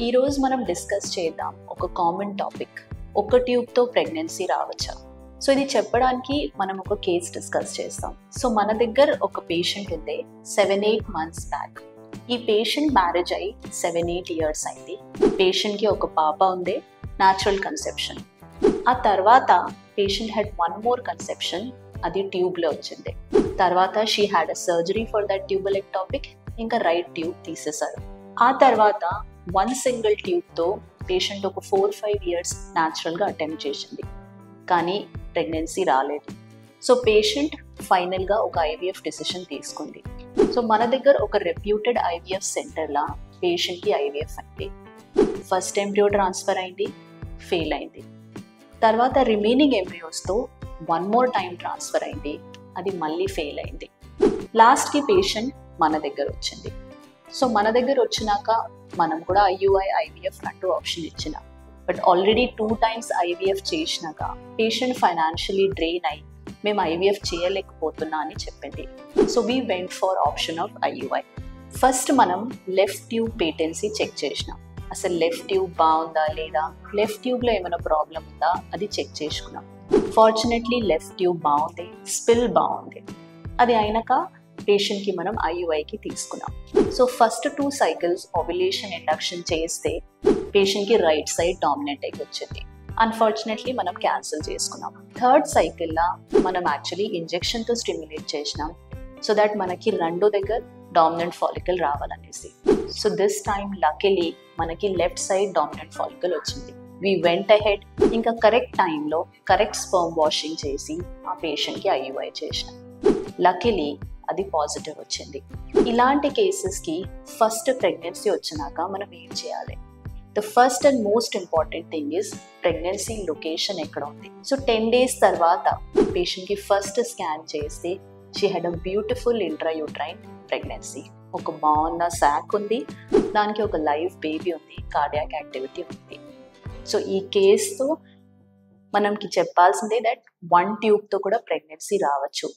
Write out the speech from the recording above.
ఈరోజు మనం డిస్కస్ చేద్దాం ఒక కామన్ టాపిక్, ఒక ట్యూబ్తో ప్రెగ్నెన్సీ రావచ్చా. సో ఇది చెప్పడానికి మనం ఒక కేస్ డిస్కస్ చేస్తాం. సో మన దగ్గర ఒక పేషెంట్ ఉంది 7-8 months బ్యాక్. ఈ పేషెంట్ మ్యారేజ్ అయ్యి 7-8 years అయింది. పేషెంట్కి ఒక పాప ఉంది, న్యాచురల్ కన్సెప్షన్. ఆ తర్వాత patient had one more conception, అది ట్యూబ్లో వచ్చింది. తర్వాత she had a surgery for that tubal ectopic, ఇంకా రైట్ ట్యూబ్ తీసేశారు. ఆ తర్వాత వన్ సింగిల్ ట్యూబ్తో పేషెంట్ ఒక 4-5 years న్యాచురల్గా అటెంప్ట్ చేసింది, కానీ ప్రెగ్నెన్సీ రాలేదు. సో పేషెంట్ ఫైనల్గా ఒక ఐవీఎఫ్ డెసిషన్ తీసుకుంది. సో మన దగ్గర ఒక రెప్యూటెడ్ ఐవీఎఫ్ సెంటర్లా పేషెంట్కి ఐవీఎఫ్ అయింది. ఫస్ట్ ఎంబ్రియో ట్రాన్స్ఫర్ అయింది, ఫెయిల్ అయింది. తర్వాత రిమైనింగ్ ఎంబ్రియోస్తో వన్ మోర్ టైం ట్రాన్స్ఫర్ అయింది, అది మళ్ళీ ఫెయిల్ అయింది. లాస్ట్కి పేషెంట్ మన దగ్గర వచ్చింది. సో మన దగ్గర వచ్చినాక మనం కూడా ఐయుఐ ఐవీఎఫ్ అంటూ ఆప్షన్ ఇచ్చినాం. బట్ ఆల్రెడీ 2 times ఐవీఎఫ్ చేసినాక పేషెంట్ ఫైనాన్షియలీ డ్రెయిన్ అయ్యి మేము ఐవీఎఫ్ చేయలేకపోతున్నా అని చెప్పింది. So we went for option of IUI. First మనం లెఫ్ట్ ట్యూబ్ పేటెన్సీ చెక్ చేసినాం. అసలు లెఫ్ట్ ట్యూబ్ బాగుందా లేదా, లెఫ్ట్ ట్యూబ్లో ఏమైనా ప్రాబ్లం ఉందా అది చెక్ చేసుకున్నాం. ఫార్చునేట్లీ లెఫ్ట్ ట్యూబ్ బాగుంది, స్పిల్ బాగుంది. అది అయినాక పేషెంట్కి మనం ఐయుఐకి తీసుకున్నాం. So first 2 cycles ovulation induction చేస్తే పేషెంట్కి రైట్ సైడ్ డామినెంట్ అయ్యి వచ్చింది. అన్ఫార్చునేట్లీ మనం క్యాన్సిల్ చేసుకున్నాం. థర్డ్ సైకిల్లా మనం యాక్చువల్లీ ఇంజెక్షన్తో స్టిమ్యులేట్ చేసినాం, సో దట్ మనకి రెండో దగ్గర డామినెంట్ ఫాలికల్ రావాలనేసి. సో దిస్ టైమ్ లక్కీలీ మనకి లెఫ్ట్ సైడ్ డామినెంట్ ఫాలికల్ వచ్చింది. వి వెంట్ అహెడ్, ఇంకా కరెక్ట్ టైంలో కరెక్ట్ స్పర్మ్ వాషింగ్ చేసి ఆ పేషెంట్కి ఐయుఐ చేసినాం. లక్కీలీ అది పాజిటివ్ వచ్చింది. ఇలాంటి కేసెస్కి ఫస్ట్ ప్రెగ్నెన్సీ వచ్చినాక మనం ఏం చేయాలి? The first and most important thing is pregnancy location ఎక్కడ ఉంది. సో 10 days తర్వాత పేషెంట్కి ఫస్ట్ స్కాన్ చేస్తే she had a beautiful intrauterine pregnancy. ఒక బాగున్న శాక్ ఉంది, దానికి ఒక లైవ్ బేబీ ఉంది, కార్డియాక్ యాక్టివిటీ ఉంది. సో ఈ కేసుతో మనకి చెప్పాల్సిందే దట్ 1 ట్యూబ్తో కూడా ప్రెగ్నెన్సీ రావచ్చు.